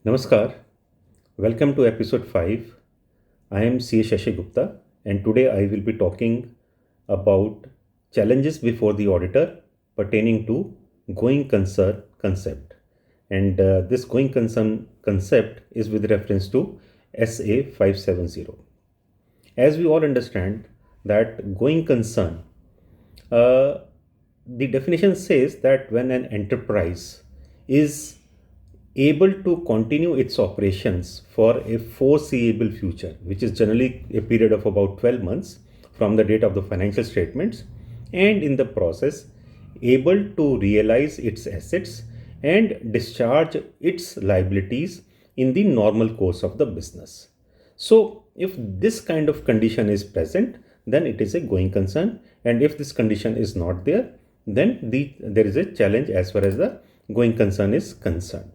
Namaskar. Welcome to episode 5. I am C. Shashi Gupta, and today I will be talking about challenges before the auditor pertaining to going concern concept. And this going concern concept is with reference to SA 570. As we all understand that going concern, uh, the definition says that when an enterprise is able to continue its operations for a foreseeable future, which is generally a period of about 12 months from the date of the financial statements, and in the process, able to realize its assets and discharge its liabilities in the normal course of the business. So, if this kind of condition is present, then it is a going concern, and if this condition is not there, then there is a challenge as far as the going concern is concerned.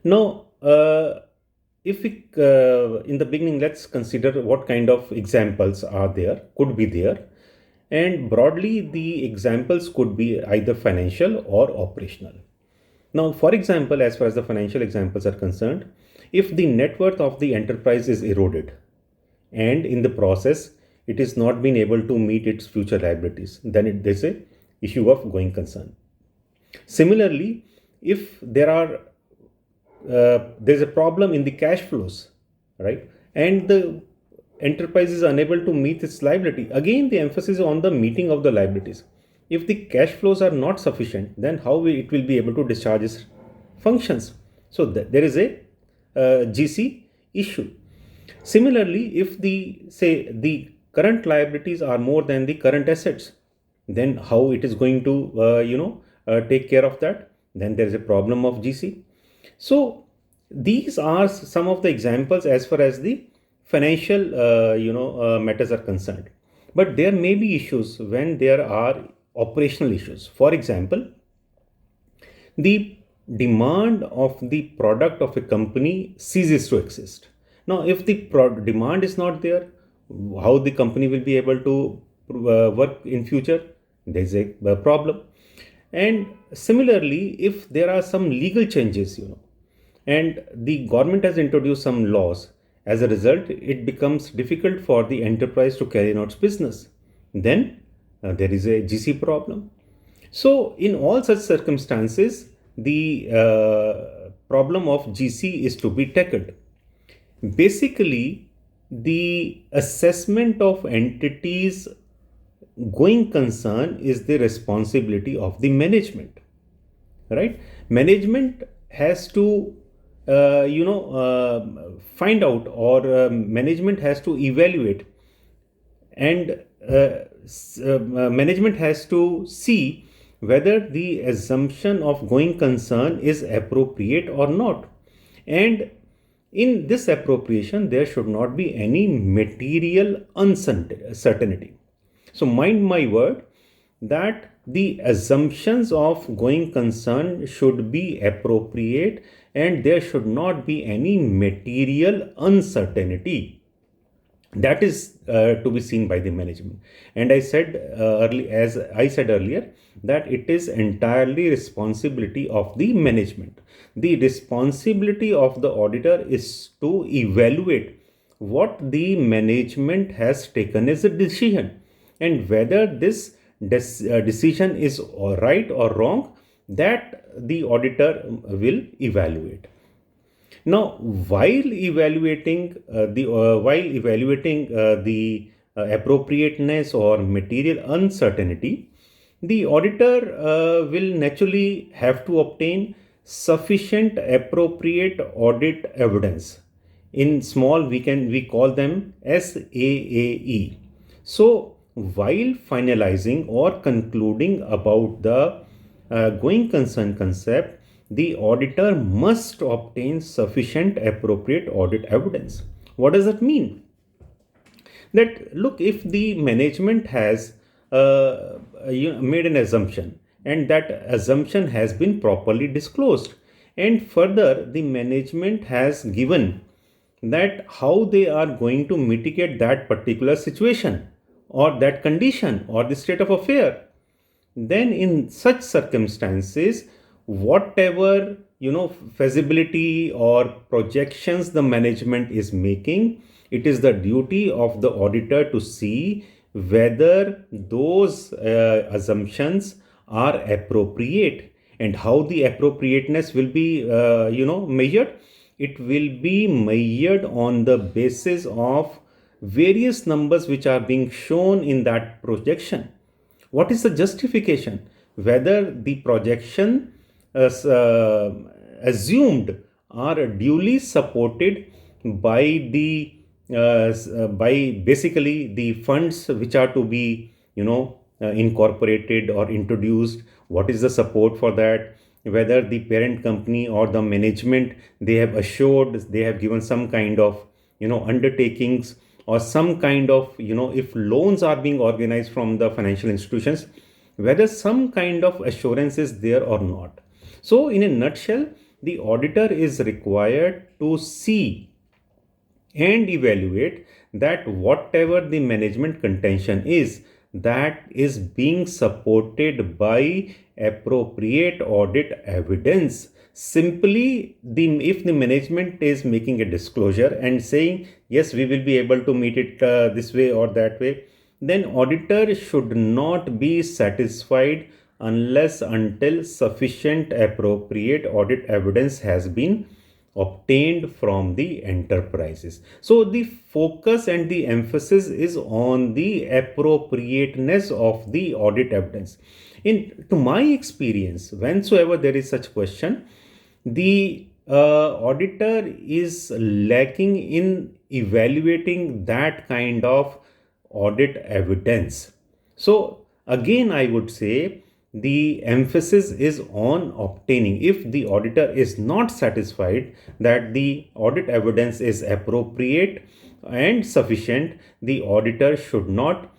Now, if we, in the beginning, let's consider what kind of examples are there, could be there. And broadly, the examples could be either financial or operational. Now, for example, as far as the financial examples are concerned, if the net worth of the enterprise is eroded and in the process it is not been able to meet its future liabilities, then there's a issue of going concern. Similarly, if there's a problem in the cash flows, right, and the enterprise is unable to meet its liability, again the emphasis on the meeting of the liabilities. If the cash flows are not sufficient, then how it will be able to discharge its functions? So there is a GC issue. Similarly, if the current liabilities are more than the current assets, then how it is going to take care of that? Then there is a problem of GC. So these are some of the examples as far as the financial matters are concerned. But there may be issues when there are operational issues. For example, the demand of the product of a company ceases to exist. Now, if the demand is not there, how the company will be able to work in future? There's a problem. And similarly, if there are some legal changes, and the government has introduced some laws, as a result, it becomes difficult for the enterprise to carry out its business. Then there is a GC problem. So, in all such circumstances, the problem of GC is to be tackled. Basically, the assessment of entities going concern is the responsibility of the management, right? Management has to find out, or management has to evaluate, and management has to see whether the assumption of going concern is appropriate or not. And in this appropriation, there should not be any material uncertainty. So, mind my word that the assumptions of going concern should be appropriate and there should not be any material uncertainty. That is to be seen by the management. And I said as I said earlier, that it is entirely responsibility of the management. The responsibility of the auditor is to evaluate what the management has taken as a decision, and whether this decision is right or wrong, that the auditor will evaluate. Now, while evaluating the appropriateness or material uncertainty, the auditor will naturally have to obtain sufficient appropriate audit evidence. In small, we call them SAAE. So, while finalizing or concluding about the going concern concept, the auditor must obtain sufficient appropriate audit evidence. What does that mean? That look, if the management has made an assumption and that assumption has been properly disclosed, and further the management has given that how they are going to mitigate that particular situation or that condition or the state of affair, then in such circumstances, whatever feasibility or projections the management is making, it is the duty of the auditor to see whether those assumptions are appropriate. And how the appropriateness will be measured. It will be measured on the basis of various numbers which are being shown in that projection. What is the justification? Whether the projection assumed are duly supported by the by basically the funds which are to be incorporated or introduced. What is the support for that? Whether the parent company or the management, they have assured, they have given some kind of undertakings, or some kind of if loans are being organized from the financial institutions, whether some kind of assurance is there or not. So in a nutshell, the auditor is required to see and evaluate that whatever the management contention is, that is being supported by appropriate audit evidence. Simply, if the management is making a disclosure and saying yes, we will be able to meet it this way or that way, then auditor should not be satisfied unless until sufficient appropriate audit evidence has been obtained from the enterprises. So the focus and the emphasis is on the appropriateness of the audit evidence. In to my experience, whensoever there is such question, the auditor is lacking in evaluating that kind of audit evidence. So again, I would say the emphasis is on obtaining. If the auditor is not satisfied that the audit evidence is appropriate and sufficient, the auditor should not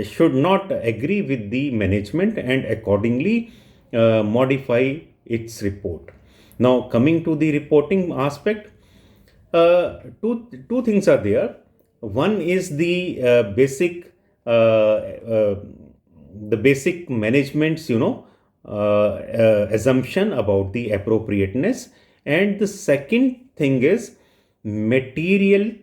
should not agree with the management and accordingly modify its report. Now coming to the reporting aspect, two things are there. One is the basic management's assumption about the appropriateness, and the second thing is material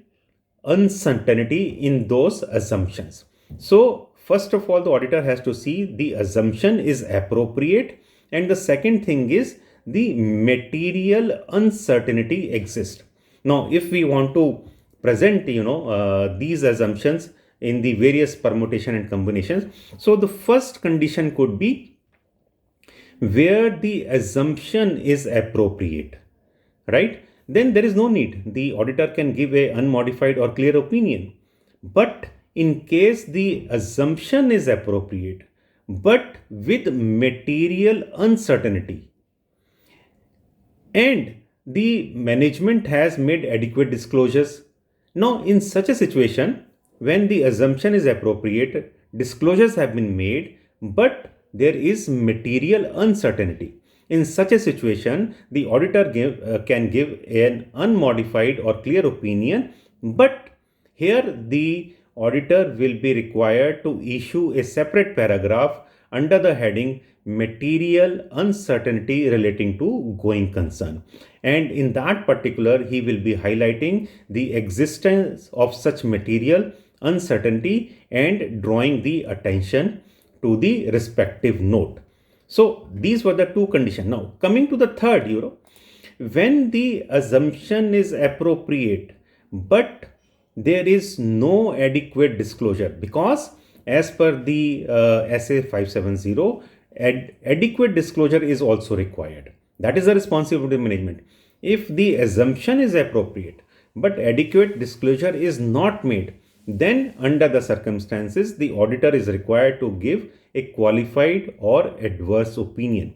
uncertainty in those assumptions. So first of all, the auditor has to see the assumption is appropriate, and the second thing is the material uncertainty exists. Now if we want to present these assumptions in the various permutation and combinations, so the first condition could be where the assumption is appropriate, right? Then there is no need, the auditor can give a unmodified or clear opinion. But in case the assumption is appropriate but with material uncertainty, and the management has made adequate disclosures, now in such a situation, when the assumption is appropriate, disclosures have been made, but there is material uncertainty. In such a situation, the auditor can give an unmodified or clear opinion, but here the auditor will be required to issue a separate paragraph under the heading material uncertainty relating to going concern. And in that particular, he will be highlighting the existence of such material uncertainty and drawing the attention to the respective note. So these were the two conditions. Now coming to the third, when the assumption is appropriate but there is no adequate disclosure, because as per the SA 570, adequate disclosure is also required. That is the responsibility of management. If the assumption is appropriate but adequate disclosure is not made, then under the circumstances, the auditor is required to give a qualified or adverse opinion.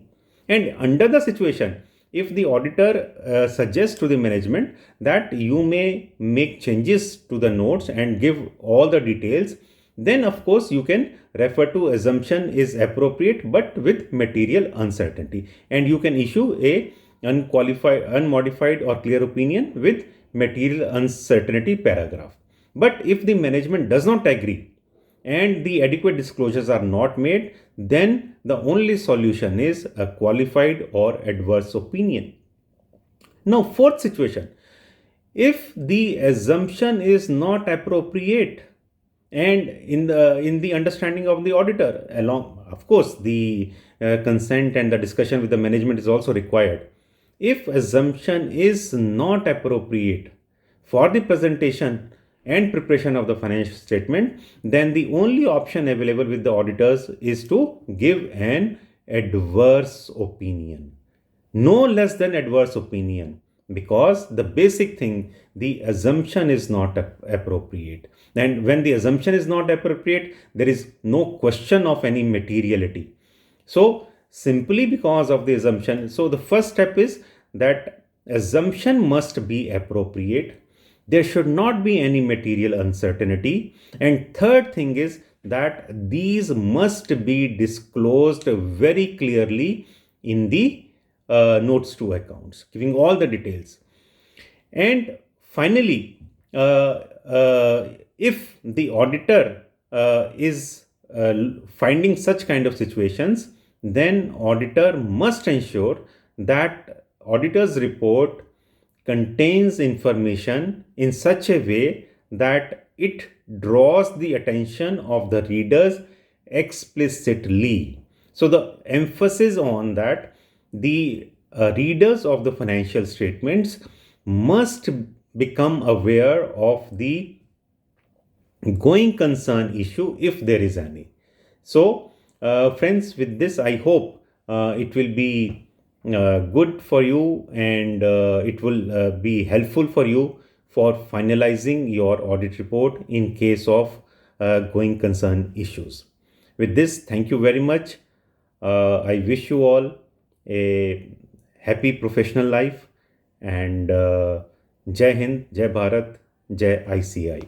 And under the situation, if the auditor suggests to the management that you may make changes to the notes and give all the details, then of course you can refer to assumption is appropriate but with material uncertainty, and you can issue a unmodified or clear opinion with material uncertainty paragraph. But if the management does not agree, and the adequate disclosures are not made, then the only solution is a qualified or adverse opinion. Now, fourth situation, if the assumption is not appropriate and in the understanding of the auditor, along of course the consent and the discussion with the management is also required. If assumption is not appropriate for the presentation and preparation of the financial statement, then the only option available with the auditors is to give an adverse opinion, no less than adverse opinion, because the basic thing, the assumption is not appropriate, and when the assumption is not appropriate, there is no question of any materiality. So simply because of the assumption, so the first step is that assumption must be appropriate, there should not be any material uncertainty, and third thing is that these must be disclosed very clearly in the notes to accounts, giving all the details. And finally, if the auditor is finding such kind of situations, then auditor must ensure that auditor's report contains information in such a way that it draws the attention of the readers explicitly. So the emphasis on that the readers of the financial statements must become aware of the going concern issue if there is any. So, friends, with this, I hope it will be good for you, and it will be helpful for you for finalizing your audit report in case of going concern issues. With this, thank you very much. I wish you all a happy professional life, and Jai Hind, Jai Bharat, Jai ICI.